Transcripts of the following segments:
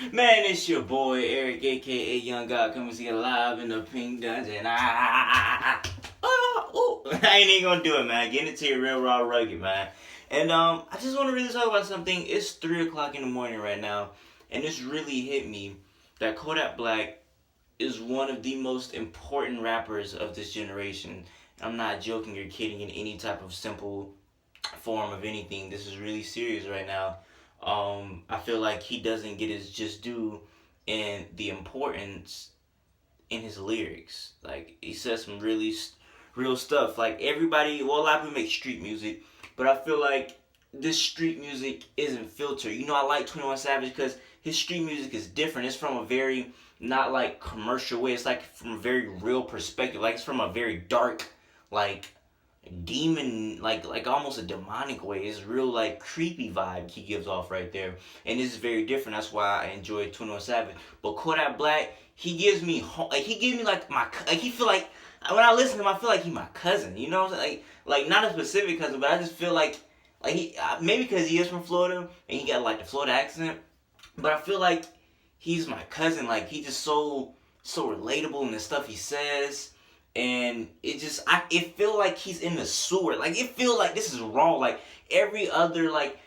Man, it's your boy Eric, aka Young God, coming to you live in the Pink Dungeon. I ain't even gonna do it, man. Getting it to you real raw, rugged, man. And I just want to really talk about something. It's 3 o'clock in the morning right now, and this really hit me that Kodak Black is one of the most important rappers of this generation. I'm not joking or kidding in any type of simple form of anything. This is really serious right now. I feel like he doesn't get his just due in the importance in his lyrics. Like he says some really real stuff. Like everybody, well, a lot of people make street music, but I feel like this street music isn't filtered. You know, I like 21 Savage because his street music is different. It's from a very not like commercial way. It's like from a very real perspective. Like it's from a very dark, like demon, like almost a demonic way. It's real like creepy vibe he gives off right there, and this is very different. That's why I enjoy 21 Savage. But Kodak Black, he gives me like he feel like when I listen to him, I feel like he's my cousin. You know what I'm saying? Like not a specific cousin, but I just feel like he maybe because he is from Florida and he got like the Florida accent, but I feel like he's my cousin. Like he just so relatable in the stuff he says, and it feel like he's in the sewer. Like it feel like this is wrong. Like every other like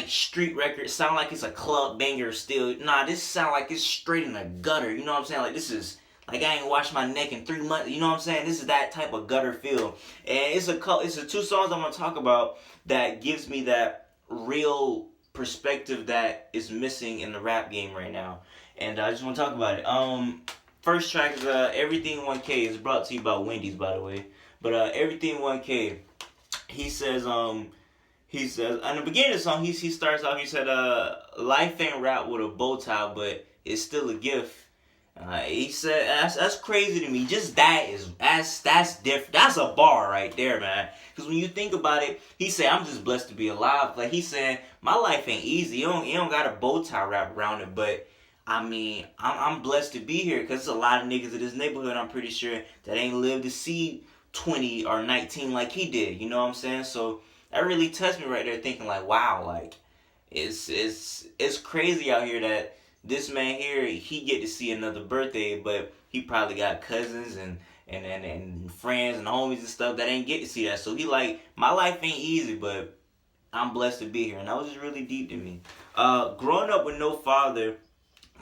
street record sound like it's a club banger still. Nah, this sound like it's straight in the gutter. You know what I'm saying? Like this is like I ain't washed my neck in 3 months. You know what I'm saying? This is that type of gutter feel. And it's a two songs I'm gonna talk about that gives me that real perspective that is missing in the rap game right now. And I just want to talk about it. First track is Everything 1K. Is brought to you by Wendy's, by the way. But Everything 1K. He says in the beginning of the song, he starts off. He said, "Life ain't rap with a bow tie, but it's still a gift." He said that's crazy to me. Just that's different. That's a bar right there, man. Because when you think about it, he said, "I'm just blessed to be alive." Like he's saying, my life ain't easy. You don't got a bow tie wrapped around it, but I mean, I'm blessed to be here because there's a lot of niggas in this neighborhood, I'm pretty sure, that ain't lived to see 20 or 19 like he did. You know what I'm saying? So that really touched me right there, thinking like, wow, like it's crazy out here that this man here he get to see another birthday, but he probably got cousins and friends and homies and stuff that ain't get to see that. So he like, my life ain't easy, but I'm blessed to be here, and that was just really deep to me. Growing up with no father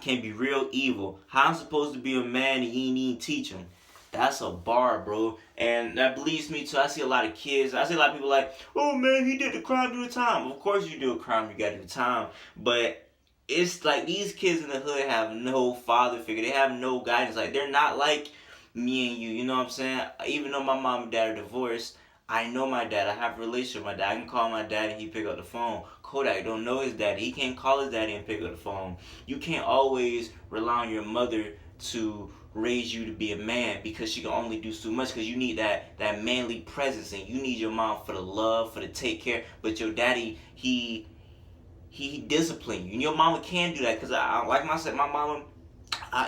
can be real evil. How I'm supposed to be a man and you ain't even teach him? That's a bar, bro. And that bleeds me too. I see a lot of kids. I see a lot of people like, oh man, he did the crime, do the time. Of course you do a crime, you got to do the time. But it's like these kids in the hood have no father figure. They have no guidance. Like they're not like me and you. You know what I'm saying? Even though my mom and dad are divorced, I know my dad. I have a relationship with my dad. I can call my dad and he pick up the phone. Kodak don't know his daddy. He can't call his daddy and pick up the phone. You can't always rely on your mother to raise you to be a man because she can only do so much because you need that manly presence and you need your mom for the love, for the take care. But your daddy, he discipline you. And your mama can do that because like I said, my mama,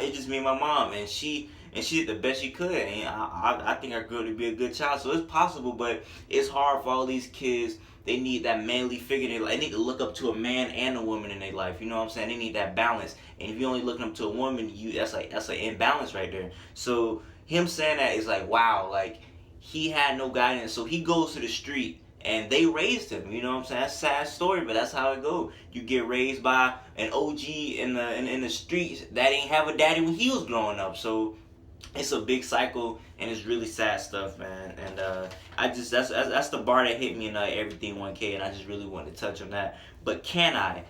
it's just me and my mom, and she did the best she could, and I think I grew up to be a good child. So it's possible, but it's hard for all these kids. They need that manly figure. They need to look up to a man and a woman in their life. You know what I'm saying? They need that balance. And if you're only looking up to a woman, that's an imbalance right there. So him saying that is like, wow, like he had no guidance. So he goes to the street and they raised him. You know what I'm saying? That's a sad story, but that's how it goes. You get raised by an OG in the streets that ain't have a daddy when he was growing up. So it's a big cycle, and it's really sad stuff, man. And I just that's the bar that hit me in Everything 1K, and I just really wanted to touch on that. But can I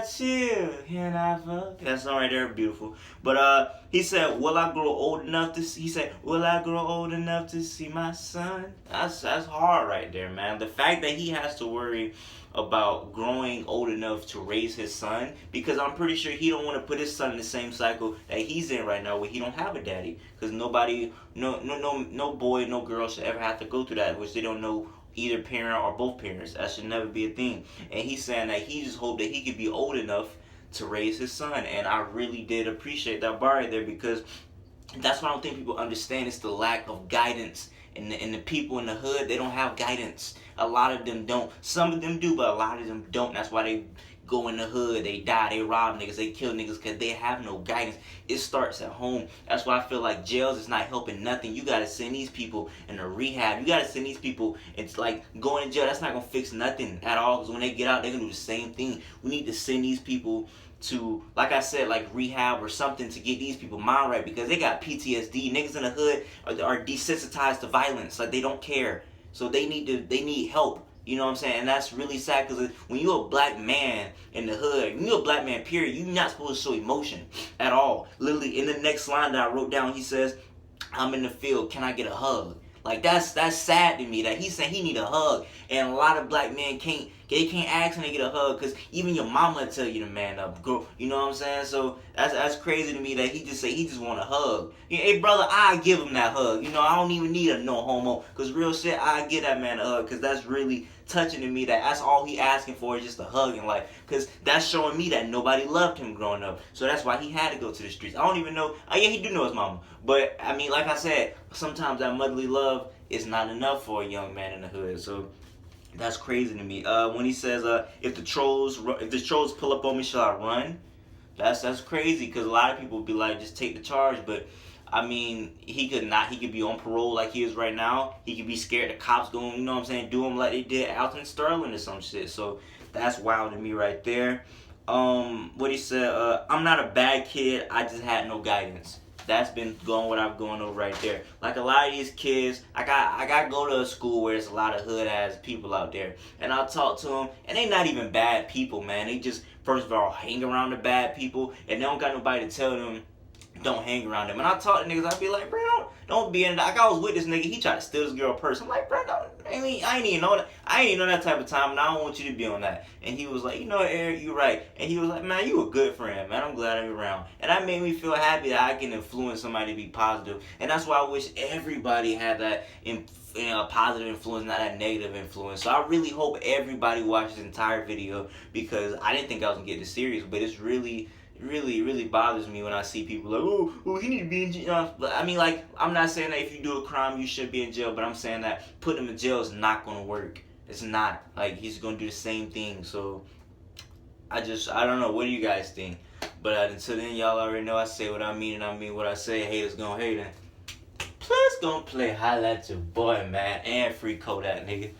chill? Can I fuck? That song right there, beautiful. But he said, "Will I grow old enough to?" He said, "Will I grow old enough to see my son?" That's hard right there, man. The fact that he has to worry about growing old enough to raise his son, because I'm pretty sure he don't want to put his son in the same cycle that he's in right now where he don't have a daddy, because nobody, no boy, no girl should ever have to go through that, which they don't know either parent or both parents. That should never be a thing. And he's saying that he just hoped that he could be old enough to raise his son, and I really did appreciate that bar right there, because that's what I don't think people understand. It's the lack of guidance. And the people in the hood, they don't have guidance. A lot of them don't. Some of them do, but a lot of them don't. That's why they go in the hood, they die, they rob niggas, they kill niggas because they have no guidance. It starts at home. That's why I feel like jails is not helping nothing. You gotta send these people in a rehab. You gotta send these people. It's like going to jail. That's not gonna fix nothing at all. Because when they get out, they're gonna do the same thing. We need to send these people to, like I said, like rehab or something to get these people mind right, because they got PTSD. Niggas in the hood are desensitized to violence. Like they don't care. So they need help. You know what I'm saying? And that's really sad, because when you're a black man in the hood, when you're a black man, period, you're not supposed to show emotion at all. Literally, in the next line that I wrote down, he says, I'm in the field, can I get a hug? Like, that's sad to me, that he's saying he need a hug. And a lot of black men can't ask when they get a hug, because even your mama tell you to man up, girl. You know what I'm saying? So that's crazy to me that he just want a hug. Hey brother, I give him that hug. You know, I don't even need a no homo, because real shit, I give that man a hug, because that's really touching to me, that's all he asking for is just a hug in life, because that's showing me that nobody loved him growing up. So that's why he had to go to the streets. I don't even know. Oh yeah, he do know his mama, but I mean, like I said, sometimes that motherly love is not enough for a young man in the hood. So that's crazy to me. When he says, if the trolls pull up on me, shall I run? That's crazy, because a lot of people be like, just take the charge. But I mean, he could not. He could be on parole like he is right now. He could be scared the cops going, you know what I'm saying, do him like they did Alton Sterling or some shit. So that's wild to me right there. What he said, I'm not a bad kid, I just had no guidance. That's been what I've gone over right there. Like a lot of these kids, I got to go to a school where there's a lot of hood ass people out there, and I'll talk to them, and they not even bad people, man. They just, first of all, hang around the bad people, and they don't got nobody to tell them don't hang around them. And I talk to niggas, I be like, bro, don't be in that. Like, I was with this nigga, he tried to steal this girl purse. I'm like, bro, I ain't even know that. I ain't even know that type of time, and I don't want you to be on that. And he was like, you know what, Eric, you right. And he was like, man, you a good friend, man. I'm glad I'm around. And that made me feel happy that I can influence somebody to be positive. And that's why I wish everybody had that positive influence, not that negative influence. So I really hope everybody watches this entire video, because I didn't think I was gonna get this serious, but it's really bothers me when I see people like, oh, he need to be in jail. I mean, like, I'm not saying that if you do a crime, you should be in jail, but I'm saying that putting him in jail is not going to work. It's not. Like, he's going to do the same thing. So, I don't know. What do you guys think? But until then, y'all already know I say what I mean, and I mean what I say. Haters gonna hate it. Plus, gonna play Holla at your boy, man, and free Kodak, nigga.